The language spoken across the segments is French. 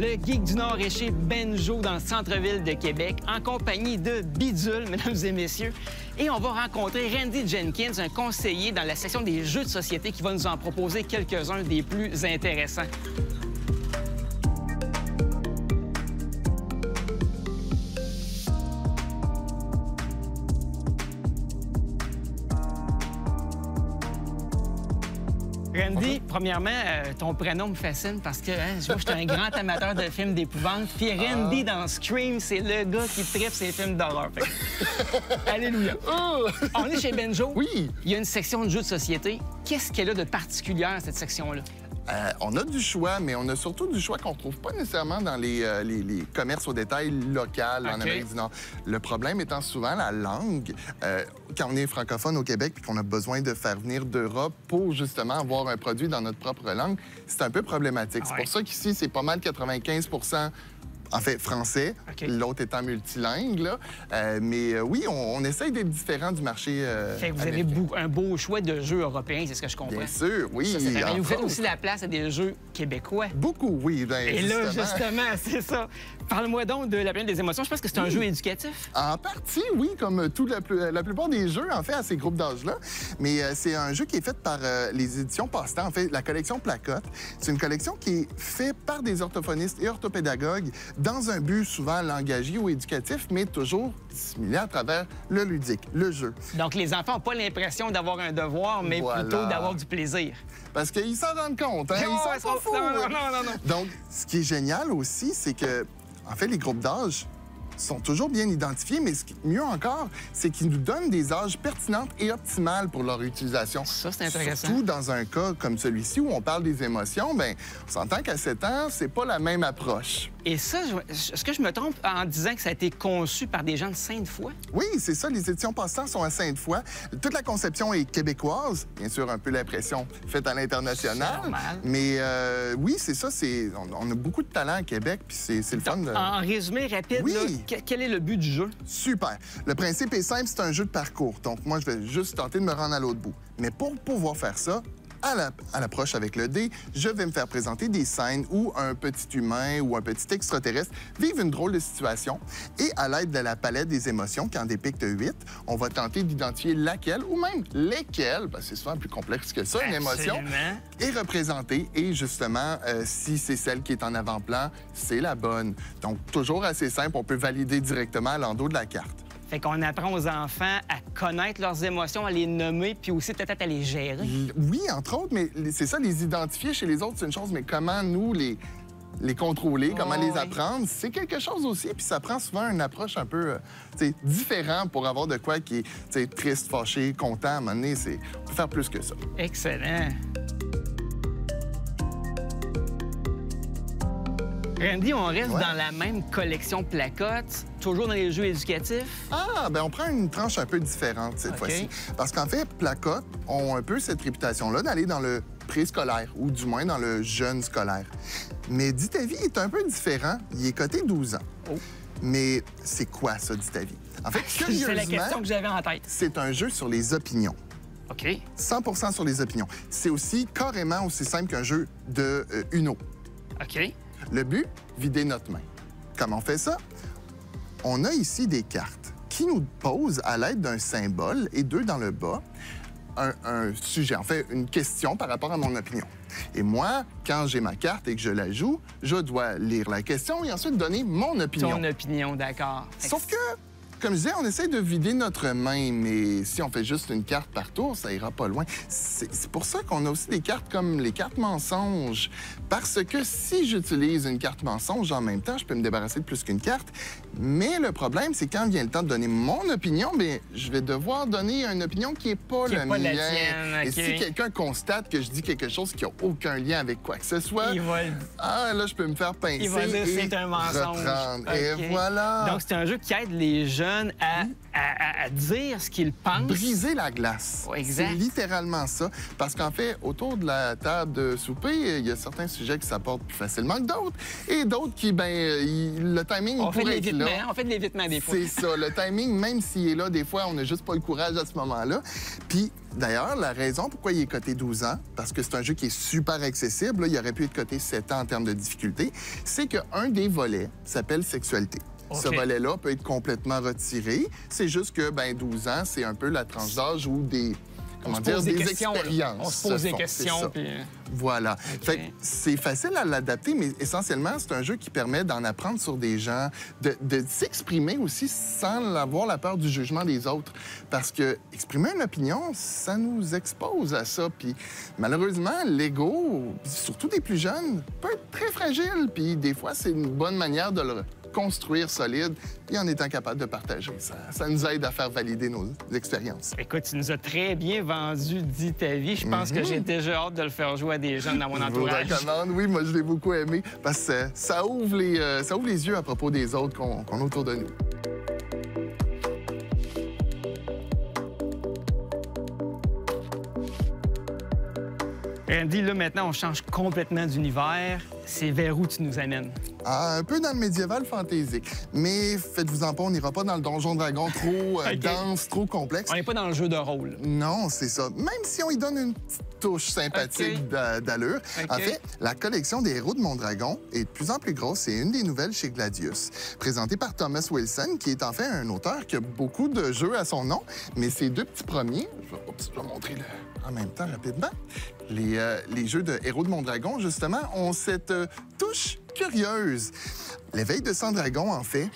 Le Geek du Nord est chez Benjo dans le centre-ville de Québec en compagnie de Bidule, mesdames et messieurs. Et on va rencontrer Randy Jenkins, un conseiller dans la section des jeux de société qui va nous en proposer quelques-uns des plus intéressants. Randy, premièrement, ton prénom me fascine parce que je vois que je suis un grand amateur de films d'épouvante. Puis Randy dans Scream, c'est le gars qui tripe ses films d'horreur. Alléluia. On est chez Benjo. Oui. Il y a une section de jeux de société. Qu'est-ce qu'elle a de particulier, cette section-là? On a du choix, mais on a surtout du choix qu'on ne trouve pas nécessairement dans les commerces au détail locaux en Amérique du Nord. Le problème étant souvent la langue. Quand on est francophone au Québec et qu'on a besoin de faire venir d'Europe pour justement avoir un produit dans notre propre langue, c'est un peu problématique. C'est pour ça qu'ici, c'est pas mal 95 en fait, français, l'autre étant multilingue. Là. Mais oui, on essaye d'être différent du marché vous avez un beau choix de jeux européens, c'est ce que je comprends. Bien sûr, oui. Ça, vous faites aussi la place à des jeux québécois. Beaucoup, oui. Bien, et là, justement, c'est ça. Parle-moi donc de la planète des émotions. Je pense que c'est un jeu éducatif. En partie, oui, comme la plupart des jeux, en fait, à ces groupes d'âge-là. Mais c'est un jeu qui est fait par les éditions Passe-Temps, en fait, la collection Placotte. C'est une collection qui est faite par des orthophonistes et orthopédagogues dans un but souvent langagier ou éducatif, mais toujours dissimulé à travers le ludique, le jeu. Donc, les enfants n'ont pas l'impression d'avoir un devoir, mais plutôt d'avoir du plaisir. Parce qu'ils s'en rendent compte, hein? Ils sont pas fous! Non. Donc, ce qui est génial aussi, c'est que, en fait, les groupes d'âge sont toujours bien identifiés, mais ce qui est mieux encore, c'est qu'ils nous donnent des âges pertinentes et optimales pour leur utilisation. Ça, c'est intéressant. Surtout dans un cas comme celui-ci où on parle des émotions, bien, on s'entend qu'à 7 ans, c'est pas la même approche. Et ça, est-ce que je me trompe en disant que ça a été conçu par des gens de Sainte-Foy? Oui, c'est ça. Les éditions Passe-Temps sont à Sainte-Foy. Toute la conception est québécoise. Bien sûr, un peu l'impression faite à l'international. Mais oui, c'est ça. On a beaucoup de talent à Québec, puis c'est le fun. En résumé rapide, là, quel est le but du jeu? Super. Le principe est simple, c'est un jeu de parcours. Donc, moi, je vais juste tenter de me rendre à l'autre bout. Mais pour pouvoir faire ça, à l'approche avec le dé, je vais me faire présenter des scènes où un petit humain ou un petit extraterrestre vive une drôle de situation. Et à l'aide de la palette des émotions, qui en dépicte 8, on va tenter d'identifier laquelle ou même lesquelles, parce que c'est souvent plus complexe que ça, une émotion, est représentée. Et justement, si c'est celle qui est en avant-plan, c'est la bonne. Donc, toujours assez simple, on peut valider directement à l'endos de la carte. Fait qu'on apprend aux enfants à connaître leurs émotions, à les nommer, puis aussi peut-être à les gérer. Oui, entre autres, mais c'est ça, les identifier chez les autres, c'est une chose, mais comment nous les contrôler, comment les apprendre, c'est quelque chose aussi. Puis ça prend souvent une approche un peu différente pour avoir de quoi qui est triste, fâché, content. À un moment donné, on peut faire plus que ça. Excellent. Randy, on reste dans la même collection Placotte, toujours dans les jeux éducatifs. Ah, bien, on prend une tranche un peu différente cette fois-ci. Parce qu'en fait, Placotte ont un peu cette réputation-là d'aller dans le préscolaire, ou du moins dans le jeune scolaire. Mais Dis ta vie est un peu différent. Il est coté 12 ans. Mais c'est quoi, ça, Dis ta vie? En fait, curieusement, c'est la question que j'avais en tête. C'est un jeu sur les opinions. 100% sur les opinions. C'est aussi carrément aussi simple qu'un jeu de Uno. Le but, vider notre main. Comment on fait ça? On a ici des cartes qui nous posent, à l'aide d'un symbole et deux dans le bas, un sujet, en fait, une question par rapport à mon opinion. Et moi, quand j'ai ma carte et que je la joue, je dois lire la question et ensuite donner mon opinion. Ton opinion, d'accord. Sauf que, comme je disais, on essaie de vider notre main, mais si on fait juste une carte par tour, ça ira pas loin. C'est pour ça qu'on a aussi des cartes comme les cartes mensonges. Parce que si j'utilise une carte mensonge en même temps, je peux me débarrasser de plus qu'une carte. Mais le problème, c'est quand vient le temps de donner mon opinion, bien, je vais devoir donner une opinion qui n'est pas la mienne. Et si quelqu'un constate que je dis quelque chose qui n'a aucun lien avec quoi que ce soit, là, je peux me faire pincer. Il va dire c'est un mensonge. Et voilà. Donc, c'est un jeu qui aide les jeunes jeune à dire ce qu'il pense. Briser la glace. Ouais, exact. C'est littéralement ça. Parce qu'en fait, autour de la table de souper, il y a certains sujets qui s'apportent plus facilement que d'autres. Et d'autres qui, le timing, il pourrait être là. On fait de l'évitement des fois. C'est ça. Le timing, même s'il est là, des fois, on n'a juste pas le courage à ce moment-là. Puis, d'ailleurs, la raison pourquoi il est coté 12 ans, parce que c'est un jeu qui est super accessible, là, il aurait pu être coté 7 ans en termes de difficulté, c'est qu'un des volets s'appelle sexualité. Ce volet-là peut être complètement retiré. C'est juste que 12 ans, c'est un peu la tranche d'âge où des expériences. On se pose des questions. Puis... Voilà. Fait c'est facile à l'adapter, mais essentiellement, c'est un jeu qui permet d'en apprendre sur des gens, de s'exprimer aussi sans avoir la peur du jugement des autres. Parce que exprimer une opinion, ça nous expose à ça. Puis malheureusement, l'ego, surtout des plus jeunes, peut être très fragile. Puis des fois, c'est une bonne manière de le construire solide, puis en étant capable de partager. Ça nous aide à faire valider nos expériences. Écoute, tu nous as très bien vendu Dis ta vie. Je pense que j'ai déjà hâte de le faire jouer à des jeunes dans mon entourage. Je vous recommande. Oui, moi, je l'ai beaucoup aimé parce que ça ouvre les yeux à propos des autres qu'on a autour de nous. Randy, là, maintenant, on change complètement d'univers. C'est vers où tu nous amènes? Un peu dans le médiéval fantaisique. Mais faites-vous-en pas, on n'ira pas dans le Donjon Dragon trop dense, trop complexe. On n'est pas dans le jeu de rôle. Non, c'est ça. Même si on y donne une petite touche sympathique d'allure. En fait, la collection des Héros de Mondragon est de plus en plus grosse. C'est une des nouvelles chez Gladius, présentée par Thomas Wilson, qui est en fait un auteur qui a beaucoup de jeux à son nom. Mais ses deux petits premiers, je vais montrer en même temps rapidement. Les jeux de Héros de Mondragon, justement, ont cette touche curieuse. L'éveil de Sandragon, en fait,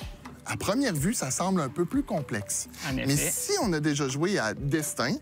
à première vue, ça semble un peu plus complexe. En effet. Mais si on a déjà joué à Destin,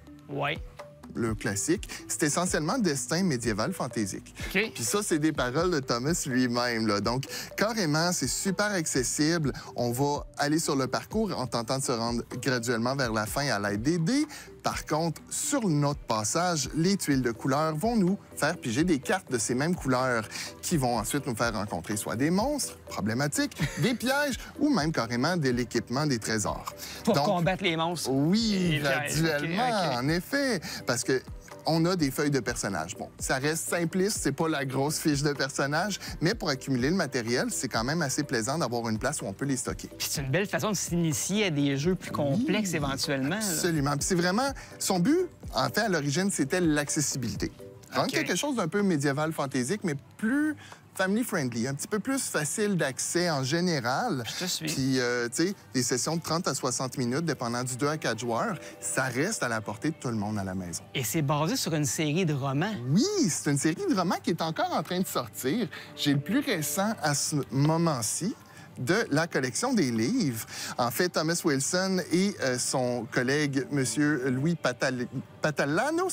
le classique, c'est essentiellement Destin médiéval fantaisique. Puis ça, c'est des paroles de Thomas lui-même. Donc, carrément, c'est super accessible. On va aller sur le parcours en tentant de se rendre graduellement vers la fin à l'aide des dés. Par contre, sur notre passage, les tuiles de couleurs vont nous faire piger des cartes de ces mêmes couleurs qui vont ensuite nous faire rencontrer soit des monstres problématiques, des pièges ou même carrément de l'équipement des trésors. Pour combattre les monstres. Oui, graduellement, en effet. Parce que on a des feuilles de personnages. Bon, ça reste simpliste, c'est pas la grosse fiche de personnages, mais pour accumuler le matériel, c'est quand même assez plaisant d'avoir une place où on peut les stocker. Puis c'est une belle façon de s'initier à des jeux plus complexes éventuellement. Absolument. Puis c'est vraiment... Son but, en fait, à l'origine, c'était l'accessibilité. Rendre quelque chose d'un peu médiéval fantaisique, mais plus family-friendly, un petit peu plus facile d'accès en général. Je te suis. Puis, tu sais, des sessions de 30 à 60 minutes, dépendant du 2 à 4 joueurs, ça reste à la portée de tout le monde à la maison. Et c'est basé sur une série de romans. Oui, c'est une série de romans qui est encore en train de sortir. J'ai le plus récent à ce moment-ci de la collection des livres. En fait, Thomas Wilson et son collègue, M. Louis Patalano,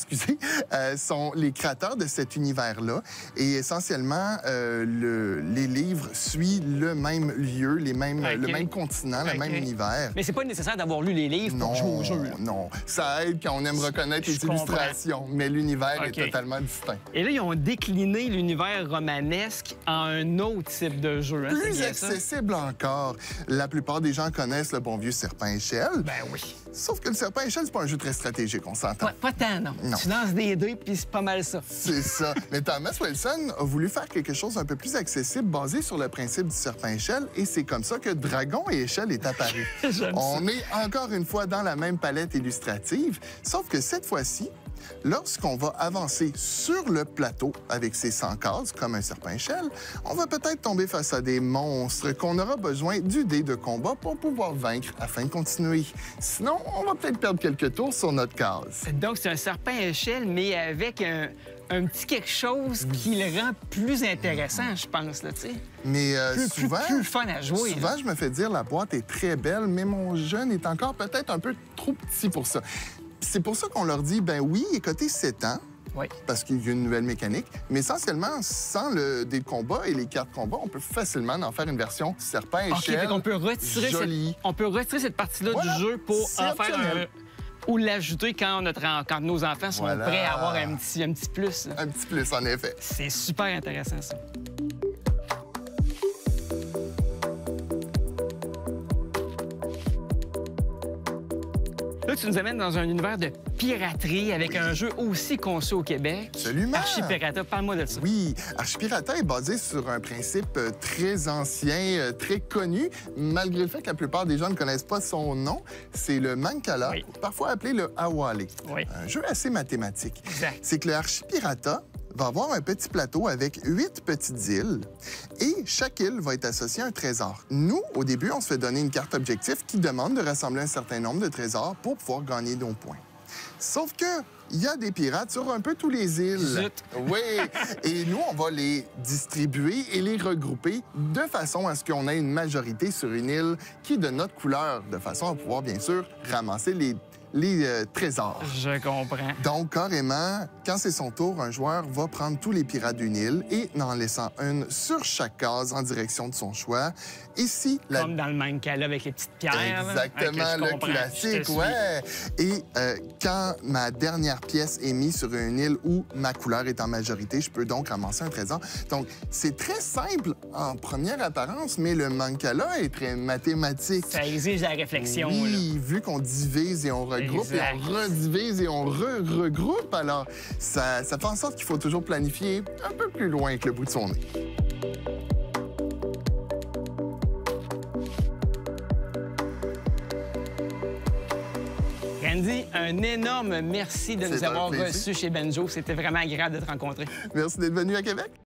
sont les créateurs de cet univers-là. Et essentiellement, les livres suivent le même lieu, le même continent, le même univers. Mais c'est pas nécessaire d'avoir lu les livres pour jouer au jeu. Non, ça aide quand on aime reconnaître les illustrations, mais l'univers est totalement distinct. Et là, ils ont décliné l'univers romanesque en un autre type de jeu. Hein, plus accessible encore. La plupart des gens connaissent le bon vieux Serpent-Échelle. Ben oui. Sauf que le Serpent-Échelle, c'est pas un jeu très stratégique, on s'entend. Pas tant, non. Tu lances des dés, puis c'est pas mal ça. C'est ça. Mais Thomas Wilson a voulu faire quelque chose un peu plus accessible, basé sur le principe du Serpent-Échelle, et c'est comme ça que Dragon et Échelle est apparu. On est encore une fois dans la même palette illustrative, sauf que cette fois-ci, lorsqu'on va avancer sur le plateau avec ses 100 cases, comme un serpent-échelle, on va peut-être tomber face à des monstres qu'on aura besoin du dé de combat pour pouvoir vaincre afin de continuer. Sinon, on va peut-être perdre quelques tours sur notre case. Donc, c'est un serpent-échelle, mais avec un petit quelque chose qui le rend plus intéressant, je pense, là, tu sais. Mais souvent, plus fun à jouer. Souvent, je me fais dire, la boîte est très belle, mais mon jeune est encore peut-être un peu trop petit pour ça. C'est pour ça qu'on leur dit, ben oui, il est coté 7 ans, parce qu'il y a une nouvelle mécanique, mais essentiellement, sans le dé de combat et les cartes combat, on peut facilement en faire une version serpent-échelle. OK, on peut retirer cette partie-là du jeu pour en faire ou l'ajouter quand nos enfants sont prêts à avoir un petit plus. Un petit plus, en effet. C'est super intéressant, ça. tu nous amènes dans un univers de piraterie avec un jeu aussi conçu au Québec. Absolument. Archipirata, parle-moi de ça. Oui, Archipirata est basé sur un principe très ancien, très connu, malgré le fait que la plupart des gens ne connaissent pas son nom. C'est le Mancala, Oui. parfois appelé le Awale. Oui. Un jeu assez mathématique. Exact. C'est que le Archipirata va avoir un petit plateau avec 8 petites îles et chaque île va être associée à un trésor. Nous, au début, on se fait donner une carte objectif qui demande de rassembler un certain nombre de trésors pour pouvoir gagner nos points. Sauf que il y a des pirates sur un peu tous les îles. Zut. Oui, et nous, on va les distribuer et les regrouper de façon à ce qu'on ait une majorité sur une île qui est de notre couleur, de façon à pouvoir, bien sûr, ramasser les trésors. Je comprends. Donc, carrément, quand c'est son tour, un joueur va prendre tous les pirates d'une île et en laissant une sur chaque case en direction de son choix. Ici, Comme dans le Mancala avec les petites pierres. là. Exactement, Ok, je le comprends. Je classique, te suis. ouais. Et quand ma dernière pièce est mise sur une île où ma couleur est en majorité, je peux donc ramasser un trésor. Donc, c'est très simple en première apparence, mais le Mancala est très mathématique. Ça exige la réflexion. là. Oui, vu qu'on divise et on regroupe Exact. et on redivise et on regroupe, alors ça fait en sorte qu'il faut toujours planifier un peu plus loin que le bout de son nez. Randy, un énorme merci de nous C'est un avoir plaisir. reçus chez Benjo. C'était vraiment agréable de te rencontrer. Merci d'être venu à Québec.